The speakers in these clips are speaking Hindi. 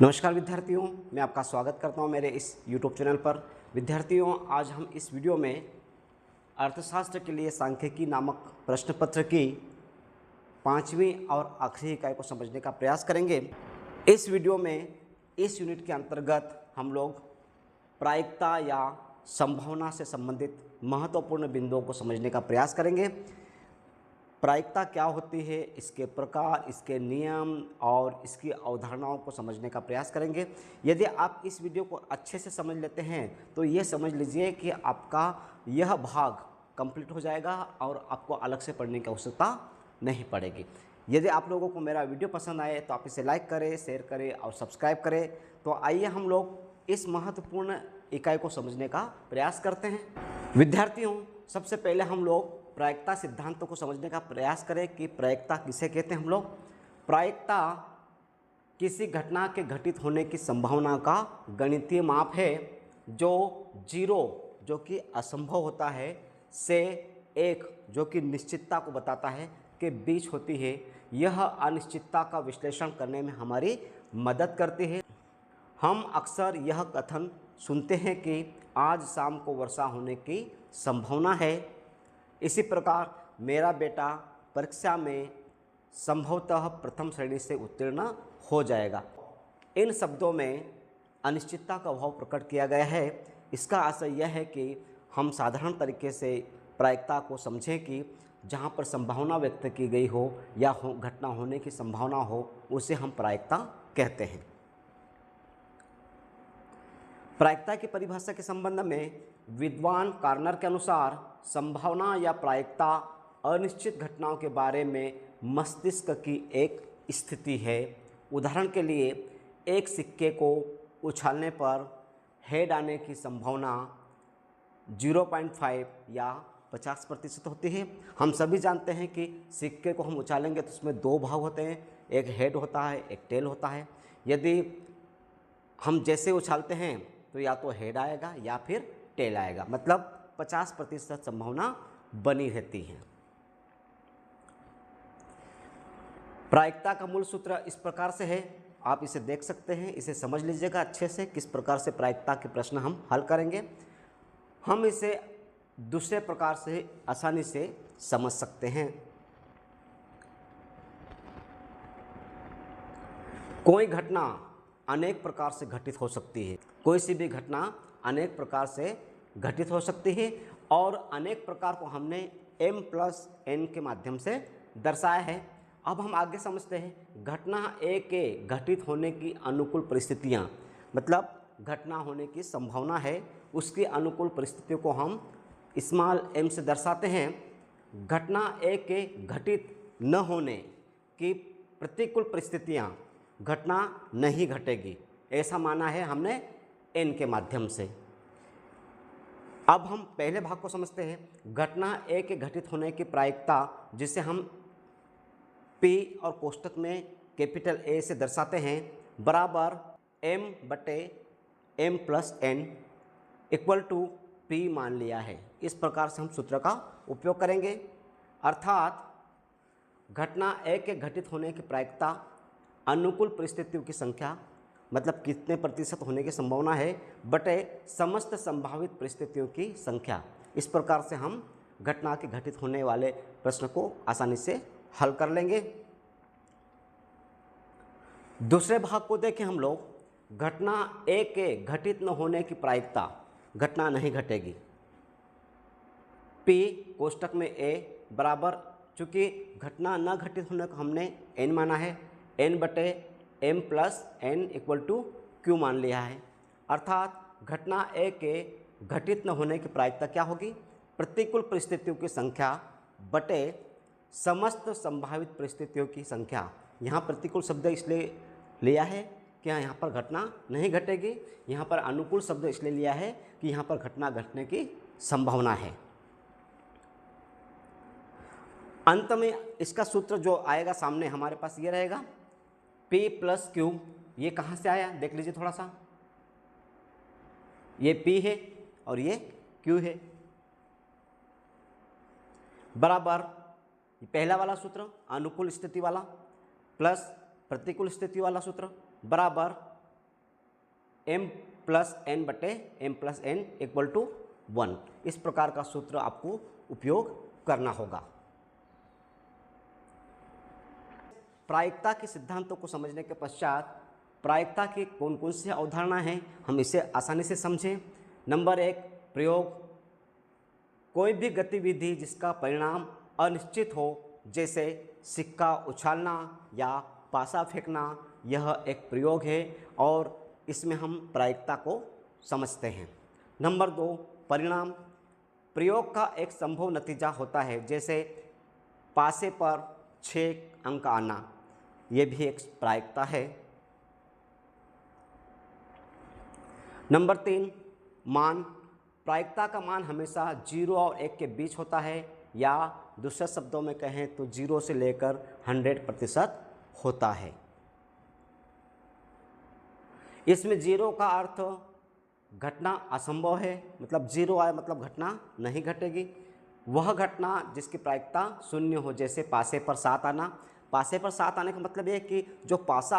नमस्कार विद्यार्थियों, मैं आपका स्वागत करता हूं मेरे इस YouTube चैनल पर। विद्यार्थियों, आज हम इस वीडियो में अर्थशास्त्र के लिए सांख्यिकी नामक प्रश्न पत्र की 5वीं और आखिरी इकाई को समझने का प्रयास करेंगे। इस वीडियो में इस यूनिट के अंतर्गत हम लोग प्रायिकता या संभावना से संबंधित महत्वपूर्ण बिंदुओं को समझने का प्रयास करेंगे। प्रायिकता क्या होती है, इसके प्रकार, इसके नियम और इसकी अवधारणाओं को समझने का प्रयास करेंगे। यदि आप इस वीडियो को अच्छे से समझ लेते हैं तो ये समझ लीजिए कि आपका यह भाग कंप्लीट हो जाएगा और आपको अलग से पढ़ने की आवश्यकता नहीं पड़ेगी। यदि आप लोगों को मेरा वीडियो पसंद आए तो आप इसे लाइक करें, शेयर करें और सब्सक्राइब करें। तो आइए हम लोग इस महत्वपूर्ण इकाई को समझने का प्रयास करते हैं। विद्यार्थियों, सबसे पहले हम लोग प्रायिकता सिद्धांतों को समझने का प्रयास करें कि प्रायिकता किसे कहते हैं। हम लोग प्रायिकता किसी घटना के घटित होने की संभावना का गणितीय माप है जो 0 जो कि असंभव होता है से 1 जो कि निश्चितता को बताता है के बीच होती है। यह अनिश्चितता का विश्लेषण करने में हमारी मदद करती है। हम अक्सर यह कथन सुनते हैं कि आज शाम को वर्षा होने की संभावना है। इसी प्रकार मेरा बेटा परीक्षा में संभवतः प्रथम श्रेणी से उत्तीर्ण हो जाएगा। इन शब्दों में अनिश्चितता का भाव प्रकट किया गया है। इसका आशय यह है कि हम साधारण तरीके से प्रायिकता को समझें कि जहाँ पर संभावना व्यक्त की गई हो या घटना होने की संभावना हो, उसे हम प्रायिकता कहते हैं। प्रायिकता की परिभाषा के संबंध में विद्वान कार्नर के अनुसार संभावना या प्रायिकता अनिश्चित घटनाओं के बारे में मस्तिष्क की एक स्थिति है। उदाहरण के लिए, एक सिक्के को उछालने पर हेड आने की संभावना 0.5 या 50% होती है। हम सभी जानते हैं कि सिक्के को हम उछालेंगे तो उसमें 2 भाग होते हैं, एक हेड होता है, एक टेल होता है। यदि हम जैसे उछालते हैं तो या तो हेड आएगा या फिर टेल आएगा, मतलब 50% संभावना बनी रहती है। प्रायिकता का मूल सूत्र इस प्रकार से है, आप इसे देख सकते हैं, इसे समझ लीजिएगा अच्छे से किस प्रकार से प्रायिकता के प्रश्न हम हल करेंगे। हम इसे दूसरे प्रकार से आसानी से समझ सकते हैं। कोई घटना अनेक प्रकार से घटित हो सकती है। कोई सी भी घटना अनेक प्रकार से घटित हो सकती है और अनेक प्रकार को हमने m+n के माध्यम से दर्शाया है। अब हम आगे समझते हैं घटना A के घटित होने की अनुकूल परिस्थितियाँ, मतलब घटना होने की संभावना है, उसकी अनुकूल परिस्थितियों को हम m से दर्शाते हैं। घटना A के घटित न होने की प्रतिकूल परिस्थितियाँ, घटना नहीं घटेगी, ऐसा माना है हमने n के माध्यम से। अब हम पहले भाग को समझते हैं। घटना A के घटित होने की प्रायिकता, जिसे हम P और कोष्टक में कैपिटल A से दर्शाते हैं, बराबर m/m+n इक्वल टू P मान लिया है। इस प्रकार से हम सूत्र का उपयोग करेंगे, अर्थात घटना A के घटित होने की प्रायिकता अनुकूल परिस्थितियों की संख्या, मतलब कितने प्रतिशत होने की संभावना है, बटे समस्त संभावित परिस्थितियों की संख्या। इस प्रकार से हम घटना के घटित होने वाले प्रश्न को आसानी से हल कर लेंगे। दूसरे भाग को देखें हम लोग। घटना A के घटित न होने की प्रायिकता, घटना नहीं घटेगी, P कोष्टक में A बराबर, चूँकि घटना न घटित होने को हमने n माना है, n/m+n इक्वल टू q मान लिया है। अर्थात घटना A के घटित न होने की प्रायिकता क्या होगी? प्रतिकूल परिस्थितियों की संख्या बटे समस्त संभावित परिस्थितियों की संख्या। यहाँ प्रतिकूल शब्द इसलिए लिया है कि यहाँ पर घटना नहीं घटेगी, यहाँ पर अनुकूल शब्द इसलिए लिया है कि यहाँ पर घटना घटने की संभावना है। अंत में इसका सूत्र जो आएगा सामने हमारे पास ये रहेगा, P+Q। ये कहाँ से आया देख लीजिए थोड़ा सा, ये P है और ये Q है, बराबर पहला वाला सूत्र अनुकूल स्थिति वाला प्लस प्रतिकूल स्थिति वाला सूत्र, बराबर m+n/m+n = 1। इस प्रकार का सूत्र आपको उपयोग करना होगा। प्रायिकता के सिद्धांतों को समझने के पश्चात प्रायिकता की कौन कौन सी अवधारणा है हम इसे आसानी से समझें। नंबर 1, प्रयोग। कोई भी गतिविधि जिसका परिणाम अनिश्चित हो, जैसे सिक्का उछालना या पासा फेंकना, यह एक प्रयोग है और इसमें हम प्रायिकता को समझते हैं। नंबर 2, परिणाम। प्रयोग का एक संभव नतीजा होता है, जैसे पासे पर 6 अंक आना, यह भी एक प्रायिकता है। नंबर 3, मान। प्रायिकता का मान हमेशा 0 और 1 के बीच होता है, या दूसरे शब्दों में कहें तो 0 से लेकर 100% होता है। इसमें 0 का अर्थ घटना असंभव है, मतलब 0 आए मतलब घटना नहीं घटेगी। वह घटना जिसकी प्रायिकता 0 हो, जैसे पासे पर 7 आना। पासे पर 7 आने का मतलब ये कि जो पासा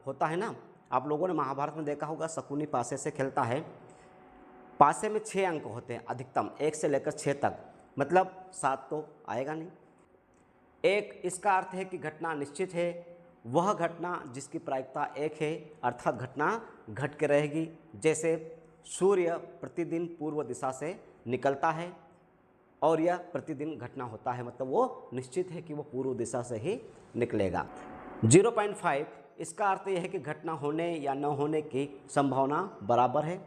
होता है ना, आप लोगों ने महाभारत में देखा होगा, शकुनी पासे से खेलता है। पासे में 6 अंक होते हैं अधिकतम, 1 से लेकर 6 तक, मतलब 7 तो आएगा नहीं। 1 इसका अर्थ है कि घटना निश्चित है, वह घटना जिसकी प्रायिकता 1 है, अर्थात घटना घट के रहेगी। जैसे सूर्य प्रतिदिन पूर्व दिशा से निकलता है और यह प्रतिदिन घटना होता है, मतलब वो निश्चित है कि वो पूर्व दिशा से ही निकलेगा। 0.5 इसका अर्थ यह है कि घटना होने या न होने की संभावना बराबर है।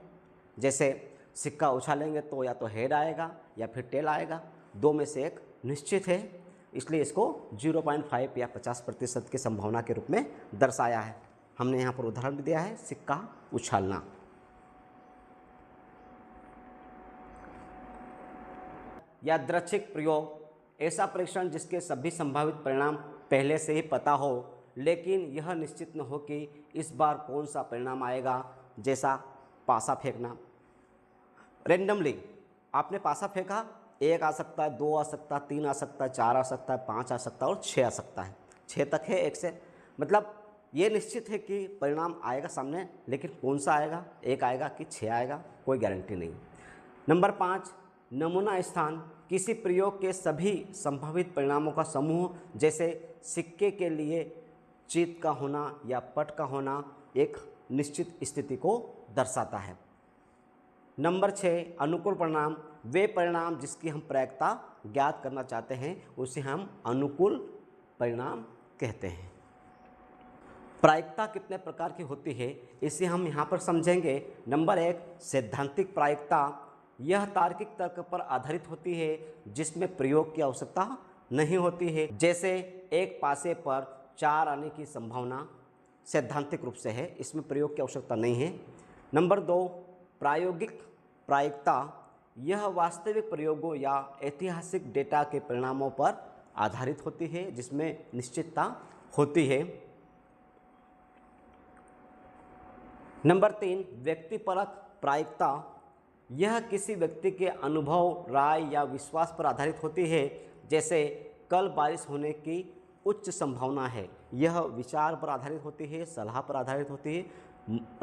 जैसे सिक्का उछालेंगे तो या तो हेड आएगा या फिर टेल आएगा, 2 में से 1 निश्चित है, इसलिए इसको 0.5 या 50% की संभावना के रूप में दर्शाया है। हमने यहाँ पर उदाहरण भी दिया है, सिक्का उछालना। यादृच्छिक प्रयोग, ऐसा परीक्षण जिसके सभी संभावित परिणाम पहले से ही पता हो, लेकिन यह निश्चित न हो कि इस बार कौन सा परिणाम आएगा, जैसा पासा फेंकना। रेंडमली आपने पासा फेंका, 1 आ सकता है, 2 आ सकता है, 3 आ सकता है, 4 आ सकता है, 5 आ सकता है और 6 आ सकता है। 6 तक है 1 से, मतलब ये निश्चित है कि परिणाम आएगा सामने, लेकिन कौन सा आएगा, 1 आएगा कि 6 आएगा, कोई गारंटी नहीं। नंबर 5, नमूना स्थान। किसी प्रयोग के सभी संभावित परिणामों का समूह, जैसे सिक्के के लिए चित का होना या पट का होना, एक निश्चित स्थिति को दर्शाता है। नंबर 6, अनुकूल परिणाम। वे परिणाम जिसकी हम प्रायिकता ज्ञात करना चाहते हैं, उसे हम अनुकूल परिणाम कहते हैं। प्रायिकता कितने प्रकार की होती है, इसे हम यहाँ पर समझेंगे। नंबर 1, सैद्धांतिक प्रायिकता। यह तार्किक तर्क पर आधारित होती है, जिसमें प्रयोग की आवश्यकता नहीं होती है। जैसे एक पासे पर 4 आने की संभावना सैद्धांतिक रूप से है, इसमें प्रयोग की आवश्यकता नहीं है। नंबर 2, प्रायोगिक प्रायिकता। यह वास्तविक प्रयोगों या ऐतिहासिक डेटा के परिणामों पर आधारित होती है, जिसमें निश्चितता होती है। नंबर 3, व्यक्तिपरक प्रायिकता। यह किसी व्यक्ति के अनुभव, राय या विश्वास पर आधारित होती है। जैसे कल बारिश होने की उच्च संभावना है, यह विचार पर आधारित होती है, सलाह पर आधारित होती है,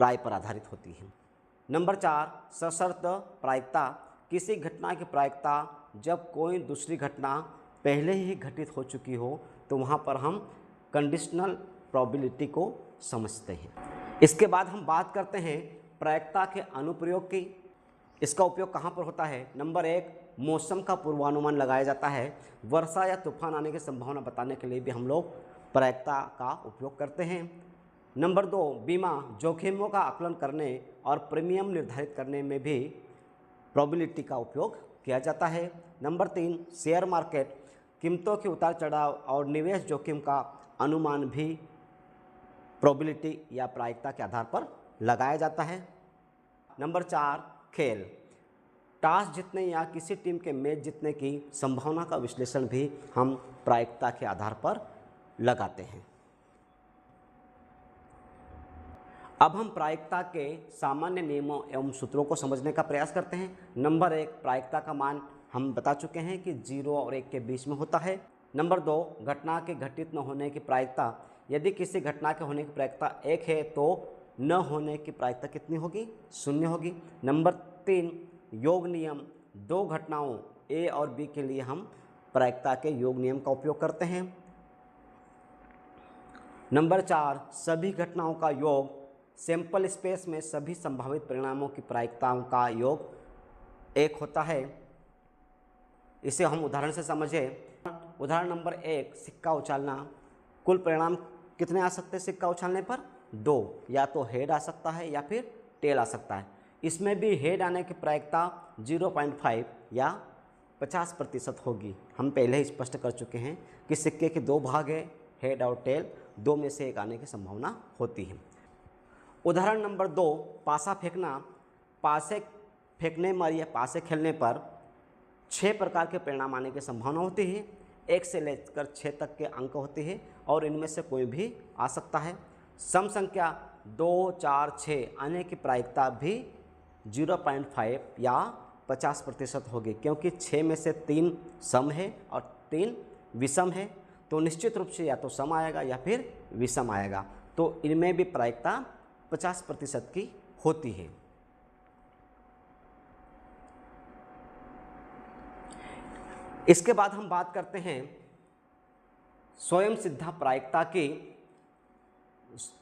राय पर आधारित होती है। नंबर 4, सशर्त प्रायिकता। किसी घटना की प्रायिकता जब कोई दूसरी घटना पहले ही घटित हो चुकी हो, तो वहाँ पर हम कंडीशनल प्रोबेबिलिटी को समझते हैं। इसके बाद हम बात करते हैं प्रायिकता के अनुप्रयोग की। इसका उपयोग कहाँ पर होता है? नंबर 1, मौसम का पूर्वानुमान लगाया जाता है। वर्षा या तूफान आने की संभावना बताने के लिए भी हम लोग प्रायिकता का उपयोग करते हैं। नंबर 2, बीमा, जोखिमों का आकलन करने और प्रीमियम निर्धारित करने में भी प्रोबेबिलिटी का उपयोग किया जाता है। नंबर 3, शेयर मार्केट, कीमतों के उतार चढ़ाव और निवेश जोखिम का अनुमान भी प्रोबेबिलिटी या प्रायिकता के आधार पर लगाया जाता है। नंबर 4, खेल, टॉस जीतने या किसी टीम के मैच जीतने की संभावना का विश्लेषण भी हम प्रायिकता के आधार पर लगाते हैं। अब हम प्रायिकता के सामान्य नियमों एवं सूत्रों को समझने का प्रयास करते हैं। नंबर 1, प्रायिकता का मान हम बता चुके हैं कि 0 और 1 के बीच में होता है। नंबर 2, घटना के घटित न होने की प्रायिकता। यदि किसी घटना के होने की प्रायिकता 1 है तो न होने की प्रायिकता कितनी होगी? 0 होगी। नंबर 3, योग नियम, 2 घटनाओं ए और बी के लिए हम प्रायिकता के योग नियम का उपयोग करते हैं। नंबर 4, सभी घटनाओं का योग, सैंपल स्पेस में सभी संभावित परिणामों की प्रायिकताओं का योग 1 होता है। इसे हम उदाहरण से समझें। उदाहरण नंबर 1, सिक्का उछालना। कुल परिणाम कितने आ सकते हैं सिक्का उछालने पर? 2, या तो हेड आ सकता है या फिर टेल आ सकता है। इसमें भी हेड आने की प्रायिकता 0.5 या 50% होगी। हम पहले ही स्पष्ट कर चुके हैं कि सिक्के के 2 भाग हैं, हेड और टेल, 2 में से एक आने की संभावना होती है। उदाहरण नंबर 2, पासा फेंकना। पासे फेंकने पर या पासे खेलने पर 6 प्रकार के परिणाम आने की संभावना होती है। 1 से लेकर 6 तक के अंक होते हैं और इनमें से कोई भी आ सकता है। सम संख्या 2, 4, 6 आने की प्रायिकता भी 0.5 या 50% होगी, क्योंकि 6 में से 3 सम है और 3 विषम है, तो निश्चित रूप से या तो सम आएगा या फिर विषम आएगा। तो इनमें भी प्रायिकता 50% की होती है। इसके बाद हम बात करते हैं स्वयं सिद्ध प्रायिकता की।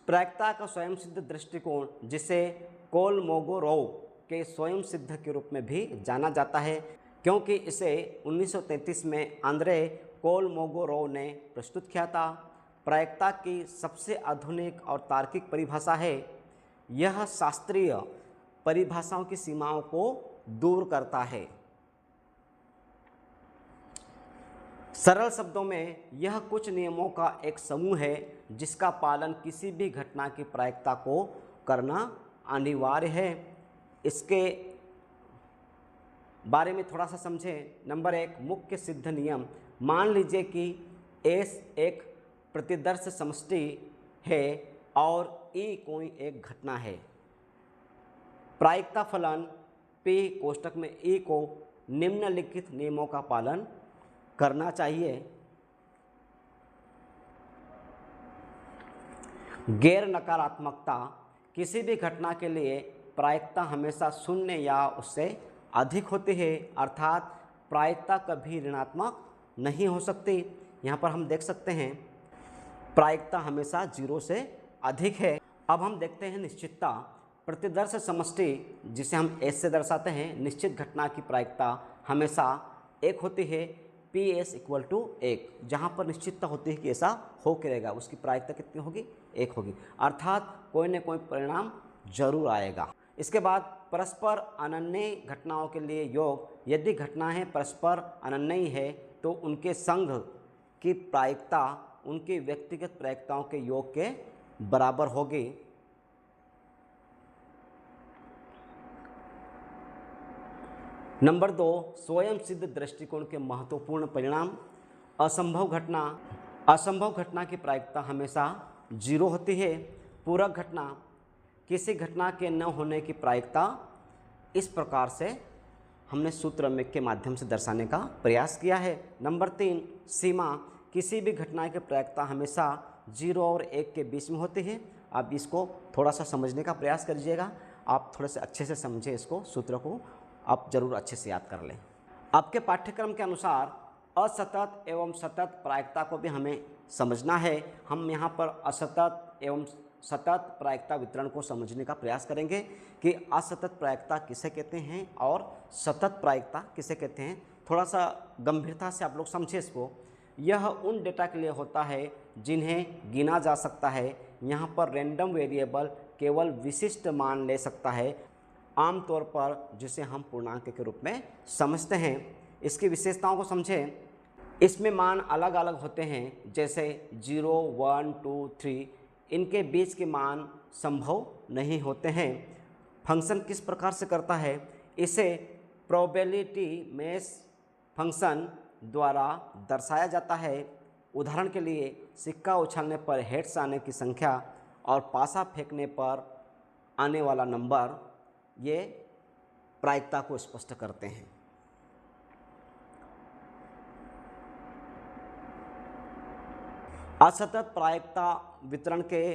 प्रायिकता का स्वयं सिद्ध दृष्टिकोण, जिसे कोलमोगोरोव के स्वयं सिद्ध के रूप में भी जाना जाता है, क्योंकि इसे 1933 में आंद्रे कोलमोगोरोव ने प्रस्तुत किया था। प्रायिकता की सबसे आधुनिक और तार्किक परिभाषा है। यह शास्त्रीय परिभाषाओं की सीमाओं को दूर करता है। सरल शब्दों में यह कुछ नियमों का एक समूह है जिसका पालन किसी भी घटना की प्रायिकता को करना अनिवार्य है। इसके बारे में थोड़ा सा समझें। नंबर 1, मुख्य सिद्ध नियम। मान लीजिए कि एस एक प्रतिदर्श समष्टि है और ई कोई एक घटना है। प्रायिकता फलन P कोष्ठक में ई को निम्नलिखित नियमों का पालन करना चाहिए। गैर नकारात्मकता। किसी भी घटना के लिए प्रायिकता हमेशा 0 या उससे अधिक होती है, अर्थात प्रायिकता कभी ऋणात्मक नहीं हो सकती। यहाँ पर हम देख सकते हैं प्रायिकता हमेशा 0 से अधिक है। अब हम देखते हैं निश्चितता। प्रतिदर्श समष्टि, जिसे हम एस से दर्शाते हैं, निश्चित घटना की प्रायिकता हमेशा 1 होती है। PS = 1, जहाँ पर निश्चितता होती है कि ऐसा हो के रहेगा, उसकी प्रायिकता कितनी होगी? 1 होगी, अर्थात कोई न कोई परिणाम जरूर आएगा। इसके बाद परस्पर अनन्य घटनाओं के लिए योग। यदि घटनाएं परस्पर अनन्य है तो उनके संघ की प्रायिकता उनकी व्यक्तिगत प्रायिकताओं के योग के बराबर होगी। नंबर 2, स्वयं सिद्ध दृष्टिकोण के महत्वपूर्ण परिणाम। असंभव घटना की प्रायिकता हमेशा 0 होती है। पूरक घटना, किसी घटना के न होने की प्रायिकता इस प्रकार से हमने सूत्र में के माध्यम से दर्शाने का प्रयास किया है। नंबर 3, सीमा, किसी भी घटना की प्रायिकता हमेशा 0 और 1 के बीच में होती है। आप इसको थोड़ा सा समझने का प्रयास करिएगा, आप थोड़े से अच्छे से समझें, इसको सूत्र को आप जरूर अच्छे से याद कर लें। आपके पाठ्यक्रम के अनुसार असतत एवं सतत प्रायिकता को भी हमें समझना है। हम यहाँ पर असतत एवं सतत प्रायिकता वितरण को समझने का प्रयास करेंगे कि असतत प्रायिकता किसे कहते हैं और सतत प्रायिकता किसे कहते हैं। थोड़ा सा गंभीरता से आप लोग समझें इसको। यह उन डेटा के लिए होता है जिन्हें गिना जा सकता है। यहाँ पर रैंडम वेरिएबल केवल विशिष्ट मान ले सकता है, आमतौर पर जिसे हम पूर्णांक के रूप में समझते हैं। इसकी विशेषताओं को समझें। इसमें मान अलग अलग होते हैं, जैसे 0, 1, 2, 3। इनके बीच के मान संभव नहीं होते हैं। फंक्शन किस प्रकार से करता है? इसे प्रोबेबिलिटी मेश फंक्शन द्वारा दर्शाया जाता है। उदाहरण के लिए सिक्का उछालने पर हेड्स आने की संख्या और पासा फेंकने पर आने वाला नंबर, ये प्रायिकता को स्पष्ट करते हैं। असतत प्रायिकता वितरण के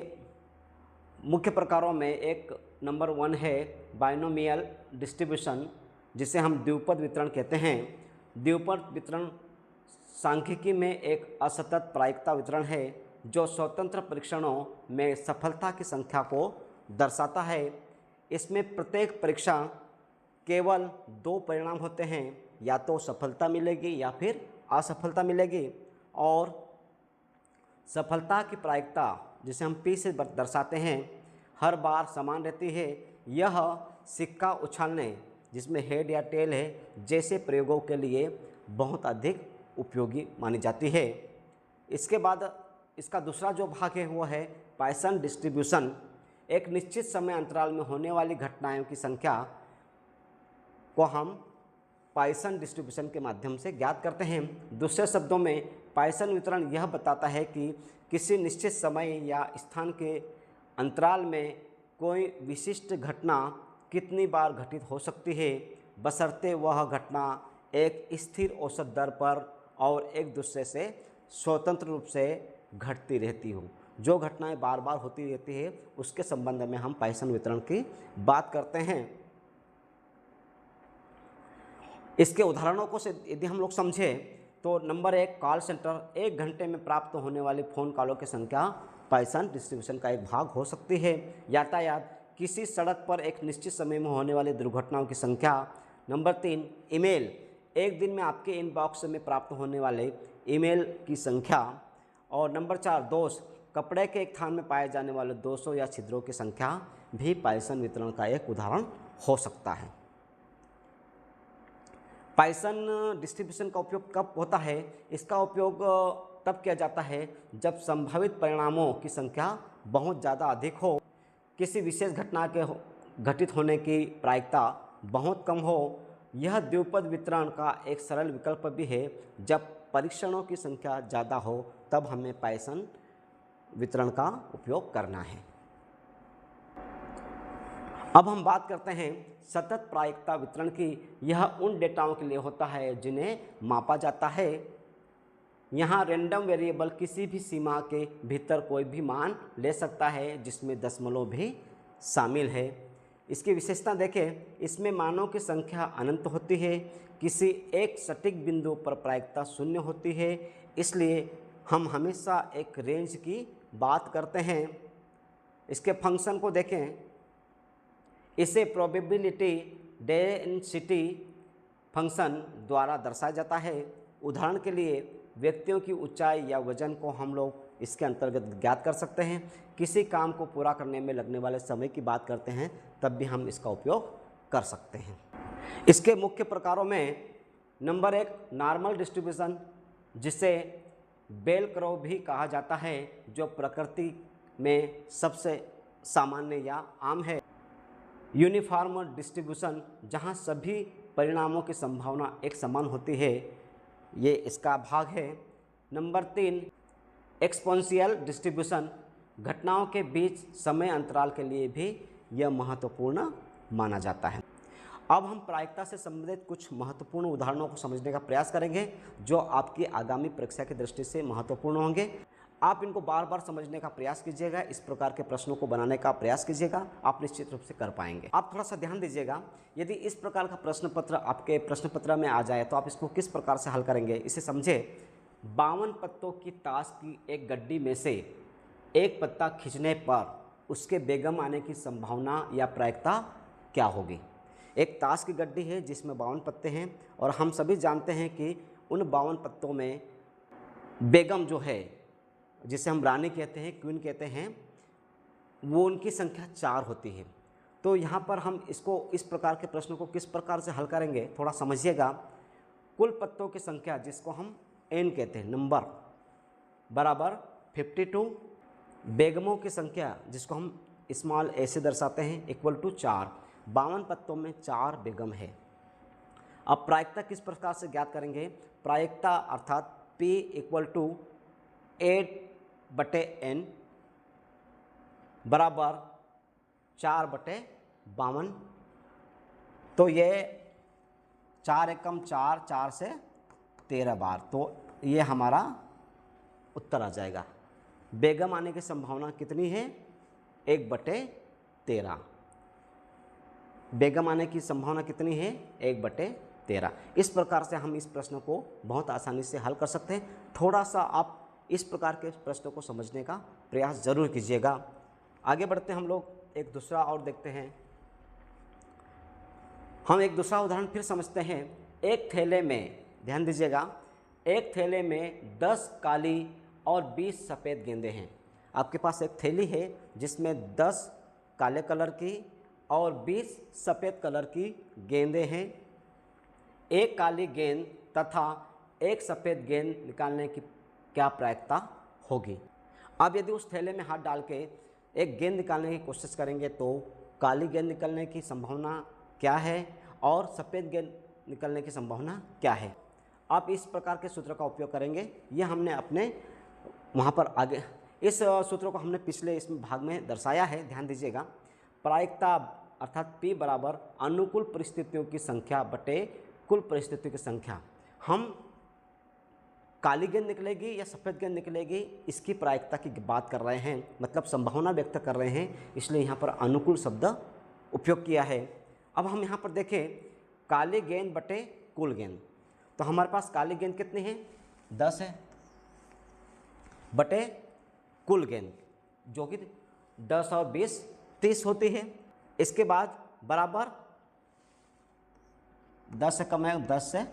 मुख्य प्रकारों में एक नंबर 1 है बाइनोमियल डिस्ट्रीब्यूशन, जिसे हम द्विपद वितरण कहते हैं। द्विपद वितरण सांख्यिकी में एक असतत प्रायिकता वितरण है जो स्वतंत्र परीक्षणों में सफलता की संख्या को दर्शाता है। इसमें प्रत्येक परीक्षण केवल 2 परिणाम होते हैं, या तो सफलता मिलेगी या फिर असफलता मिलेगी। और सफलता की प्रायिकता, जिसे हम P से दर्शाते हैं, हर बार समान रहती है। यह सिक्का उछालने, जिसमें हेड या टेल है, जैसे प्रयोगों के लिए बहुत अधिक उपयोगी मानी जाती है। इसके बाद इसका दूसरा जो भाग है वो है पॉइसन डिस्ट्रीब्यूशन। एक निश्चित समय अंतराल में होने वाली घटनाओं की संख्या को हम पॉइसन डिस्ट्रीब्यूशन के माध्यम से ज्ञात करते हैं। दूसरे शब्दों में पॉइसन वितरण यह बताता है कि किसी निश्चित समय या स्थान के अंतराल में कोई विशिष्ट घटना कितनी बार घटित हो सकती है, बशर्ते वह घटना एक स्थिर औसत दर पर और एक दूसरे से स्वतंत्र रूप से घटती रहती हो। जो घटनाएं बार बार होती रहती है उसके संबंध में हम पॉइसन वितरण की बात करते हैं। इसके उदाहरणों को से यदि हम लोग समझें तो नंबर 1 कॉल सेंटर, 1 घंटे में प्राप्त होने वाली फ़ोन कॉलों की संख्या पॉइसन डिस्ट्रीब्यूशन का एक भाग हो सकती है। यातायात, किसी सड़क पर एक निश्चित समय में होने वाली दुर्घटनाओं की संख्या। नंबर 3 ईमेल, एक दिन में आपके इनबॉक्स में प्राप्त होने वाले ईमेल की संख्या। और नंबर 4 दोष, कपड़े के एक थान में पाए जाने वाले दोषों या छिद्रों की संख्या भी पॉइसन वितरण का एक उदाहरण हो सकता है। पॉइसन डिस्ट्रीब्यूशन का उपयोग कब होता है? इसका उपयोग तब किया जाता है जब संभावित परिणामों की संख्या बहुत ज़्यादा अधिक हो, किसी विशेष घटना के घटित होने की प्रायिकता बहुत कम हो। यह द्विपद वितरण का एक सरल विकल्प भी है। जब परीक्षणों की संख्या ज़्यादा हो तब हमें पॉइसन वितरण का उपयोग करना है। अब हम बात करते हैं सतत प्रायिकता वितरण की। यह उन डेटाओं के लिए होता है जिन्हें मापा जाता है। यहाँ रैंडम वेरिएबल किसी भी सीमा के भीतर कोई भी मान ले सकता है, जिसमें दशमलव भी शामिल है। इसकी विशेषता देखें, इसमें मानों की संख्या अनंत होती है। किसी एक सटीक बिंदु पर प्रायिकता 0 होती है, इसलिए हम हमेशा एक रेंज की बात करते हैं। इसके फंक्शन को देखें, इसे प्रोबेबिलिटी डेंसिटी फंक्शन द्वारा दर्शाया जाता है। उदाहरण के लिए व्यक्तियों की ऊंचाई या वजन को हम लोग इसके अंतर्गत ज्ञात कर सकते हैं। किसी काम को पूरा करने में लगने वाले समय की बात करते हैं तब भी हम इसका उपयोग कर सकते हैं। इसके मुख्य प्रकारों में नंबर 1 नॉर्मल डिस्ट्रीब्यूशन, जिसे बेल कर्व भी कहा जाता है, जो प्रकृति में सबसे सामान्य या आम है। यूनिफॉर्म डिस्ट्रीब्यूशन, जहां सभी परिणामों की संभावना एक समान होती है, ये इसका भाग है। नंबर 3 एक्सपोनेंशियल डिस्ट्रीब्यूशन, घटनाओं के बीच समय अंतराल के लिए भी यह महत्वपूर्ण माना जाता है। अब हम प्रायिकता से संबंधित कुछ महत्वपूर्ण उदाहरणों को समझने का प्रयास करेंगे जो आपकी आगामी परीक्षा की दृष्टि से महत्वपूर्ण होंगे। आप इनको बार बार समझने का प्रयास कीजिएगा, इस प्रकार के प्रश्नों को बनाने का प्रयास कीजिएगा, आप निश्चित रूप से कर पाएंगे। आप थोड़ा सा ध्यान दीजिएगा, यदि इस प्रकार का प्रश्न पत्र आपके प्रश्न पत्र में आ जाए तो आप इसको किस प्रकार से हल करेंगे, इसे समझे। 52 पत्तों की ताश की एक गड्डी में से एक पत्ता खींचने पर उसके बेगम आने की संभावना या प्रायिकता क्या होगी। एक ताश की गड्डी है जिसमें 52 पत्ते हैं और हम सभी जानते हैं कि उन 52 पत्तों में बेगम जो है, जिसे हम रानी कहते हैं, क्वीन कहते हैं, वो उनकी संख्या 4 होती है। तो यहाँ पर हम इसको इस प्रकार के प्रश्नों को किस प्रकार से हल करेंगे थोड़ा समझिएगा। कुल पत्तों की संख्या, जिसको हम n कहते हैं, नंबर, बराबर 52। बेगमों की संख्या, जिसको हम स्मॉल a से दर्शाते हैं, इक्वल टू 4। 52 पत्तों में 4 बेगम है। अब प्रायिकता किस प्रकार से ज्ञात करेंगे। प्रायिकता अर्थात P इक्वल टू 8/n बराबर 4/52। तो ये 4 एकम 4, 4 से 13 बार, तो ये हमारा उत्तर आ जाएगा। बेगम आने की संभावना कितनी है, 1/13। बेगम आने की संभावना कितनी है? 1/13। इस प्रकार से हम इस प्रश्न को बहुत आसानी से हल कर सकते हैं। थोड़ा सा आप इस प्रकार के प्रश्नों को समझने का प्रयास जरूर कीजिएगा। आगे बढ़ते हम लोग एक दूसरा और देखते हैं। हम एक दूसरा उदाहरण फिर समझते हैं। एक थैले में, ध्यान दीजिएगा, एक थैले में 10 काली और 20 सफ़ेद गेंदें हैं। आपके पास एक थैली है जिसमें 10 काले कलर की और 20 सफ़ेद कलर की गेंदें हैं। एक काली गेंद तथा एक सफ़ेद गेंद निकालने की क्या प्रायिकता होगी? अब यदि उस थैले में हाथ डाल के एक गेंद निकालने की कोशिश करेंगे तो काली गेंद निकलने की संभावना क्या है और सफ़ेद गेंद निकलने की संभावना क्या है? आप इस प्रकार के सूत्र का उपयोग करेंगे। यह हमने अपने वहाँ पर आगे इस सूत्र को हमने पिछले इस भाग में दर्शाया है, ध्यान दीजिएगा। प्रायिकता अर्थात P बराबर अनुकूल परिस्थितियों की संख्या बटे कुल परिस्थितियों की संख्या। हम काली गेंद निकलेगी या सफ़ेद गेंद निकलेगी इसकी प्रायिकता की बात कर रहे हैं, मतलब संभावना व्यक्त कर रहे हैं, इसलिए यहाँ पर अनुकूल शब्द उपयोग किया है। अब हम यहाँ पर देखें काली गेंद बटे कुल गेंद, तो हमारे पास काली गेंद कितनी है? 10 है बटे कुल गेंद जो कि 10 और 20 30 होती है। इसके बाद बराबर 10 से कम है, 10 से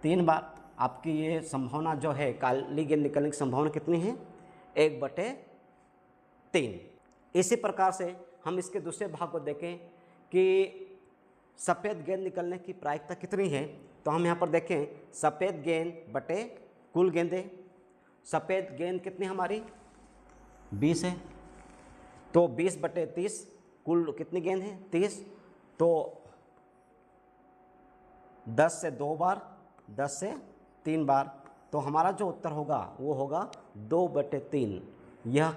3 बार आपकी ये संभावना जो है काली गेंद निकलने की संभावना कितनी है? 1/3। इसी प्रकार से हम इसके दूसरे भाग को देखें कि सफ़ेद गेंद निकलने की प्रायिकता कितनी है, तो हम यहाँ पर देखें सफ़ेद गेंद बटे कुल गेंदें। सफ़ेद गेंद कितनी हमारी? 20 है, तो 20/30। कुल कितनी गेंद है? 30, तो 10 से 2 बार, 10 से 3 बार, तो हमारा जो उत्तर होगा वो होगा 2/3। यह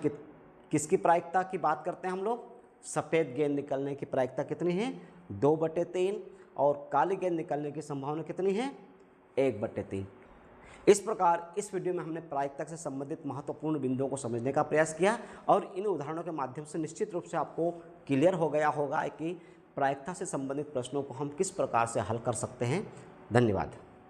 किसकी प्रायिकता की बात करते हैं हम लोग? सफ़ेद गेंद निकलने की प्रायिकता कितनी है? 2/3 और काली गेंद निकलने की संभावना कितनी है? 1/3। इस प्रकार इस वीडियो में हमने प्रायिकता से संबंधित महत्वपूर्ण बिंदुओं को समझने का प्रयास किया और इन उदाहरणों के माध्यम से निश्चित रूप से आपको क्लियर हो गया होगा कि प्रायिकता से संबंधित प्रश्नों को हम किस प्रकार से हल कर सकते हैं। धन्यवाद।